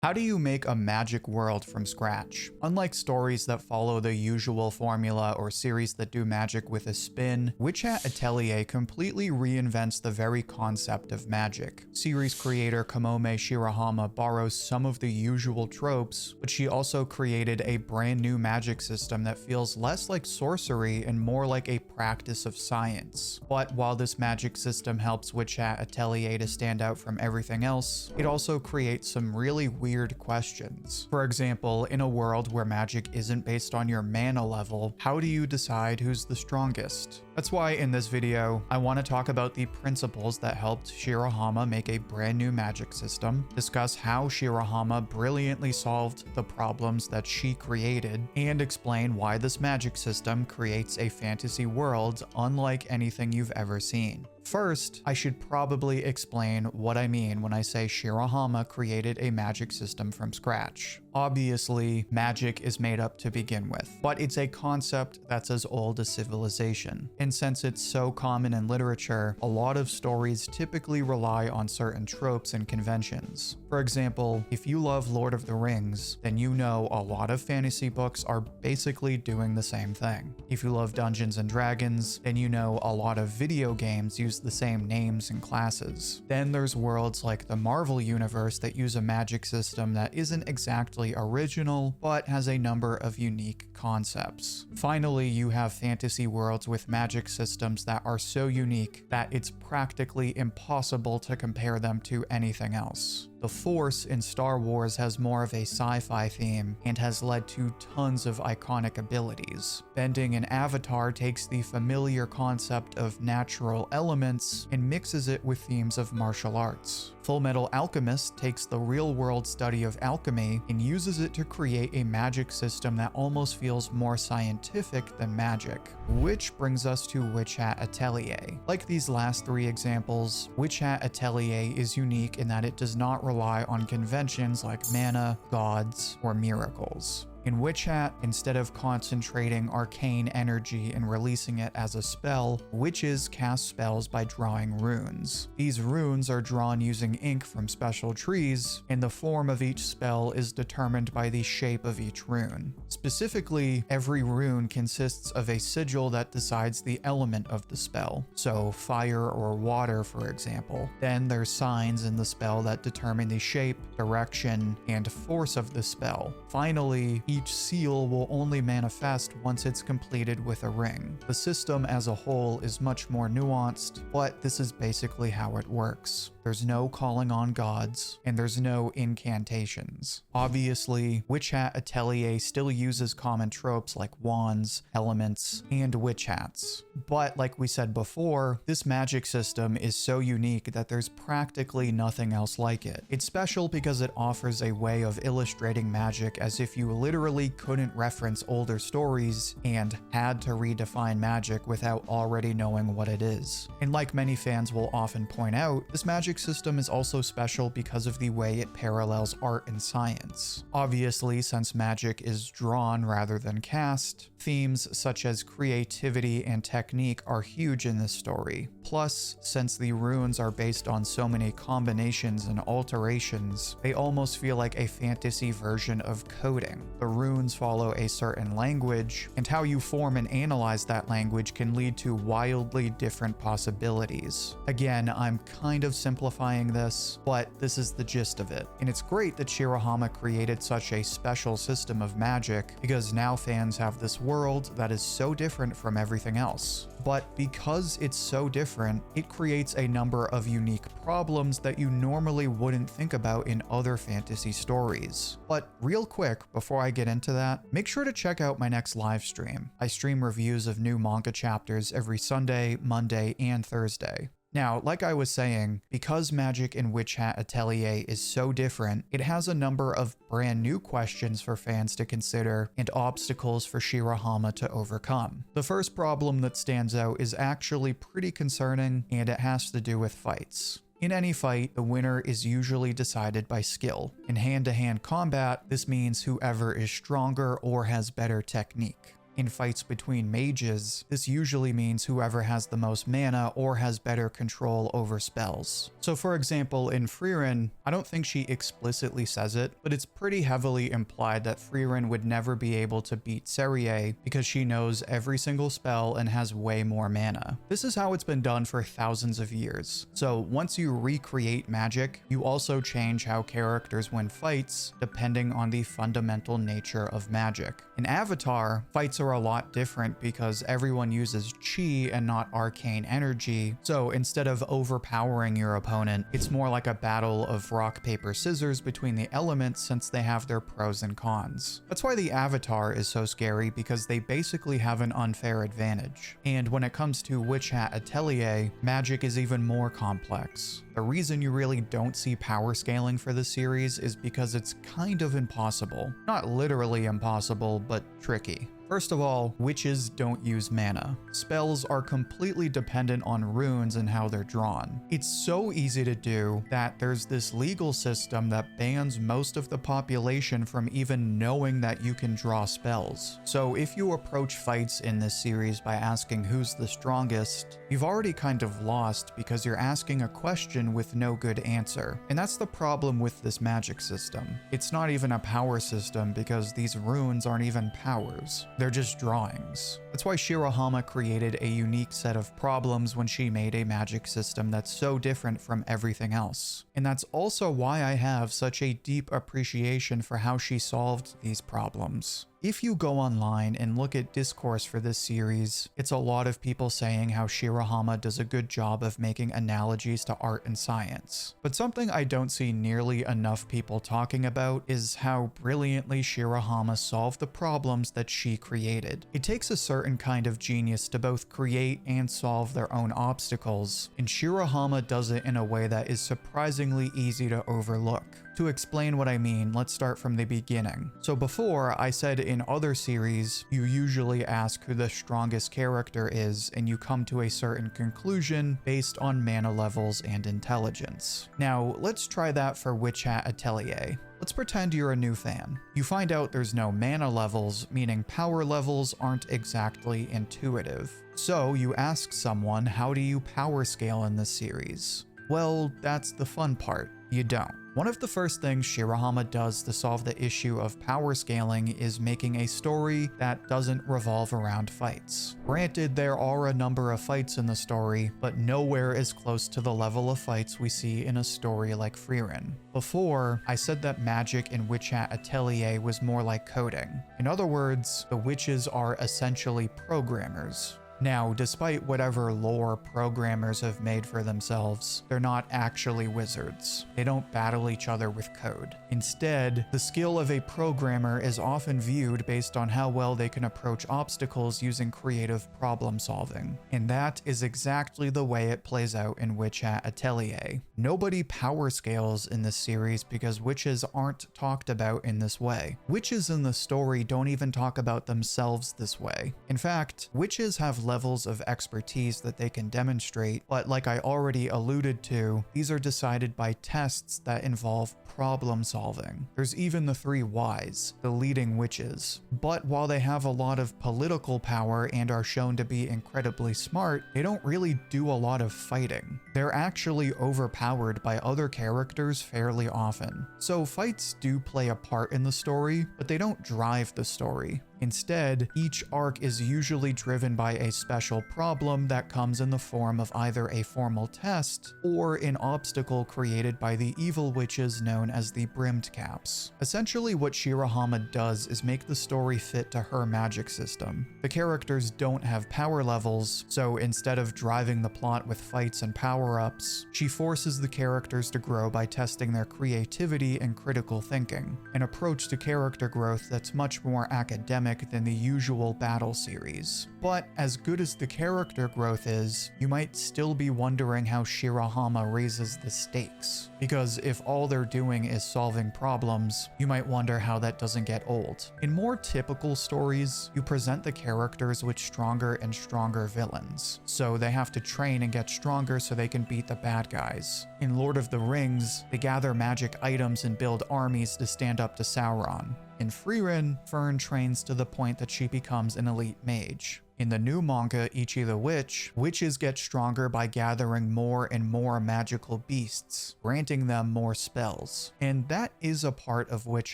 How do you make a magic world from scratch? Unlike stories that follow the usual formula or series that do magic with a spin, Witch Hat Atelier completely reinvents the very concept of magic. Series creator Kamome Shirahama borrows some of the usual tropes, but she also created a brand new magic system that feels less like sorcery and more like a practice of science. But while this magic system helps Witch Hat Atelier to stand out from everything else, it also creates some really weird questions. For example, in a world where magic isn't based on your mana level, how do you decide who's the strongest? That's why in this video, I want to talk about the principles that helped Shirahama make a brand new magic system, discuss how Shirahama brilliantly solved the problems that she created, and explain why this magic system creates a fantasy world unlike anything you've ever seen. First, I should probably explain what I mean when I say Shirahama created a magic system from scratch. Obviously, magic is made up to begin with, but it's a concept that's as old as civilization. And since it's so common in literature, a lot of stories typically rely on certain tropes and conventions. For example, if you love Lord of the Rings, then you know a lot of fantasy books are basically doing the same thing. If you love Dungeons and Dragons, then you know a lot of video games use the same names and classes. Then there's worlds like the Marvel universe that use a magic system that isn't exactly original, but has a number of unique concepts. Finally, you have fantasy worlds with magic systems that are so unique that it's practically impossible to compare them to anything else. The Force in Star Wars has more of a sci-fi theme and has led to tons of iconic abilities. Bending in Avatar takes the familiar concept of natural elements and mixes it with themes of martial arts. Fullmetal Alchemist takes the real-world study of alchemy and uses it to create a magic system that almost feels more scientific than magic. Which brings us to Witch Hat Atelier. Like these last three examples, Witch Hat Atelier is unique in that it does not rely on conventions like mana, gods, or miracles. In Witch Hat, instead of concentrating arcane energy and releasing it as a spell, witches cast spells by drawing runes. These runes are drawn using ink from special trees, and the form of each spell is determined by the shape of each rune. Specifically, every rune consists of a sigil that decides the element of the spell, so fire or water, for example. Then there's signs in the spell that determine the shape, direction, and force of the spell. Finally, each seal will only manifest once it's completed with a ring. The system as a whole is much more nuanced, but this is basically how it works. There's no calling on gods, and there's no incantations. Obviously, Witch Hat Atelier still uses common tropes like wands, elements, and witch hats. But like we said before, this magic system is so unique that there's practically nothing else like it. It's special because it offers a way of illustrating magic as if you literally couldn't reference older stories and had to redefine magic without already knowing what it is. And like many fans will often point out, this magic system is also special because of the way it parallels art and science. Obviously, since magic is drawn rather than cast, themes such as creativity and technique are huge in this story. Plus, since the runes are based on so many combinations and alterations, they almost feel like a fantasy version of coding. The runes follow a certain language, and how you form and analyze that language can lead to wildly different possibilities. Again, I'm kind of simplifying this, but this is the gist of it. And it's great that Shirahama created such a special system of magic, because now fans have this world that is so different from everything else. But because it's so different, it creates a number of unique problems that you normally wouldn't think about in other fantasy stories. But real quick, before I get into that, make sure to check out my next live stream. I stream reviews of new manga chapters every Sunday, Monday, and Thursday. Now, like I was saying, because magic in Witch Hat Atelier is so different, it has a number of brand new questions for fans to consider and obstacles for Shirahama to overcome. The first problem that stands out is actually pretty concerning, and it has to do with fights. In any fight, the winner is usually decided by skill. In hand-to-hand combat, this means whoever is stronger or has better technique. In fights between mages, this usually means whoever has the most mana or has better control over spells. So for example, in Frieren, I don't think she explicitly says it, but it's pretty heavily implied that Frieren would never be able to beat Serie because she knows every single spell and has way more mana. This is how it's been done for thousands of years. So once you recreate magic, you also change how characters win fights depending on the fundamental nature of magic. In Avatar, fights are a lot different because everyone uses chi and not arcane energy, so instead of overpowering your opponent, it's more like a battle of rock, paper, scissors between the elements since they have their pros and cons. That's why the Avatar is so scary, because they basically have an unfair advantage. And when it comes to Witch Hat Atelier, magic is even more complex. The reason you really don't see power scaling for this series is because it's kind of impossible. Not literally impossible, but tricky. First of all, witches don't use mana. Spells are completely dependent on runes and how they're drawn. It's so easy to do that there's this legal system that bans most of the population from even knowing that you can draw spells. So if you approach fights in this series by asking who's the strongest, you've already kind of lost because you're asking a question with no good answer. And that's the problem with this magic system. It's not even a power system because these runes aren't even powers. They're just drawings. That's why Shirahama created a unique set of problems when she made a magic system that's so different from everything else. And that's also why I have such a deep appreciation for how she solved these problems. If you go online and look at discourse for this series, it's a lot of people saying how Shirahama does a good job of making analogies to art and science. But something I don't see nearly enough people talking about is how brilliantly Shirahama solved the problems that she created. It takes a certain kind of genius to both create and solve their own obstacles, and Shirahama does it in a way that is surprisingly easy to overlook. To explain what I mean, let's start from the beginning. So before, I said in other series, you usually ask who the strongest character is and you come to a certain conclusion based on mana levels and intelligence. Now, let's try that for Witch Hat Atelier. Let's pretend you're a new fan. You find out there's no mana levels, meaning power levels aren't exactly intuitive. So you ask someone, how do you power scale in this series? Well, that's the fun part. You don't. One of the first things Shirahama does to solve the issue of power scaling is making a story that doesn't revolve around fights. Granted, there are a number of fights in the story, but nowhere is close to the level of fights we see in a story like Frieren. Before, I said that magic in Witch Hat Atelier was more like coding. In other words, the witches are essentially programmers. Now, despite whatever lore programmers have made for themselves, they're not actually wizards. They don't battle each other with code. Instead, the skill of a programmer is often viewed based on how well they can approach obstacles using creative problem solving. And that is exactly the way it plays out in Witch Hat Atelier. Nobody power scales in this series because witches aren't talked about in this way. Witches in the story don't even talk about themselves this way. In fact, witches have levels of expertise that they can demonstrate, but like I already alluded to, these are decided by tests that involve problem solving. There's even the 3 Ys, the leading witches. But while they have a lot of political power and are shown to be incredibly smart, they don't really do a lot of fighting. They're actually overpowered by other characters fairly often. So fights do play a part in the story, but they don't drive the story. Instead, each arc is usually driven by a special problem that comes in the form of either a formal test or an obstacle created by the evil witches known as the Brimmed Caps. Essentially, what Shirahama does is make the story fit to her magic system. The characters don't have power levels, so instead of driving the plot with fights and power-ups, she forces the characters to grow by testing their creativity and critical thinking, an approach to character growth that's much more academic than the usual battle series. But as good as the character growth is, you might still be wondering how Shirahama raises the stakes. Because if all they're doing is solving problems, you might wonder how that doesn't get old. In more typical stories, you present the characters with stronger and stronger villains. So they have to train and get stronger so they can beat the bad guys. In Lord of the Rings, they gather magic items and build armies to stand up to Sauron. In Frieren, Fern trains to the point that she becomes an elite mage. In the new manga, Ichi the Witch, witches get stronger by gathering more and more magical beasts, granting them more spells. And that is a part of Witch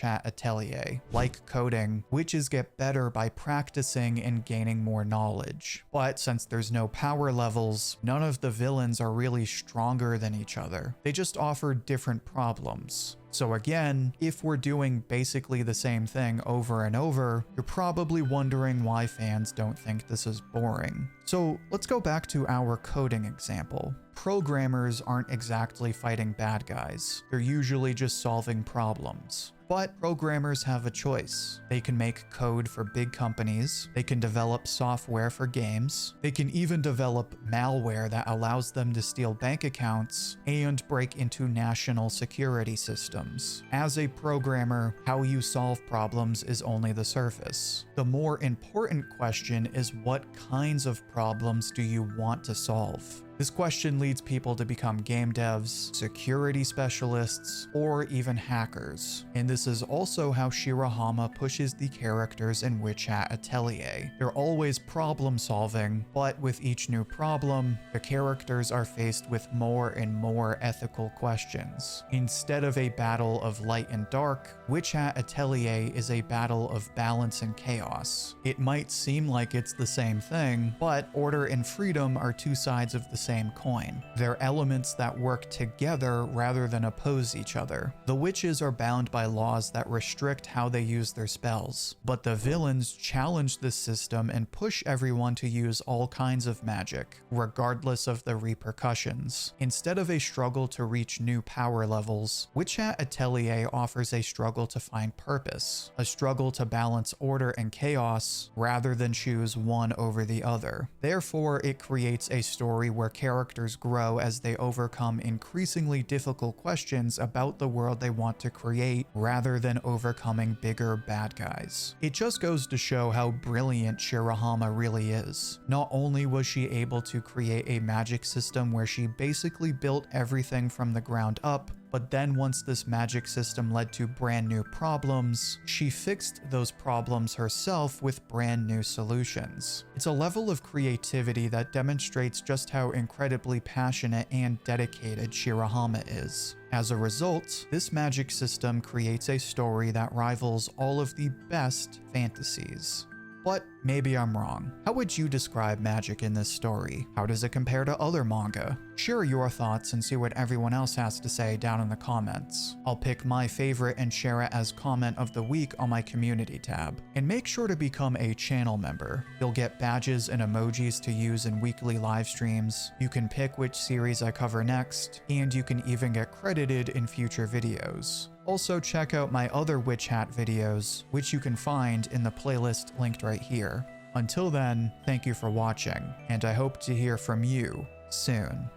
Hat Atelier. Like coding, witches get better by practicing and gaining more knowledge. But since there's no power levels, none of the villains are really stronger than each other. They just offer different problems. So again, if we're doing basically the same thing over and over, you're probably wondering why fans don't think this is boring. So let's go back to our coding example. Programmers aren't exactly fighting bad guys. They're usually just solving problems. But programmers have a choice. They can make code for big companies, they can develop software for games, they can even develop malware that allows them to steal bank accounts and break into national security systems. As a programmer, how you solve problems is only the surface. The more important question is, what kinds of problems do you want to solve? This question leads people to become game devs, security specialists, or even hackers. And this is also how Shirahama pushes the characters in Witch Hat Atelier. They're always problem solving, but with each new problem, the characters are faced with more and more ethical questions. Instead of a battle of light and dark, Witch Hat Atelier is a battle of balance and chaos. It might seem like it's the same thing, but order and freedom are two sides of the same coin. They're elements that work together rather than oppose each other. The witches are bound by laws that restrict how they use their spells, but the villains challenge this system and push everyone to use all kinds of magic, regardless of the repercussions. Instead of a struggle to reach new power levels, Witch Hat Atelier offers a struggle to find purpose, a struggle to balance order and chaos rather than choose one over the other. Therefore, it creates a story where characters grow as they overcome increasingly difficult questions about the world they want to create rather than overcoming bigger bad guys. It just goes to show how brilliant Shirahama really is. Not only was she able to create a magic system where she basically built everything from the ground up, but then once this magic system led to brand new problems, she fixed those problems herself with brand new solutions. It's a level of creativity that demonstrates just how incredibly passionate and dedicated Shirahama is. As a result, this magic system creates a story that rivals all of the best fantasies. But maybe I'm wrong. How would you describe magic in this story? How does it compare to other manga? Share your thoughts and see what everyone else has to say down in the comments. I'll pick my favorite and share it as comment of the week on my community tab. And make sure to become a channel member. You'll get badges and emojis to use in weekly live streams. You can pick which series I cover next, and you can even get credited in future videos. Also, check out my other Witch Hat videos, which you can find in the playlist linked right here. Until then, thank you for watching, and I hope to hear from you soon.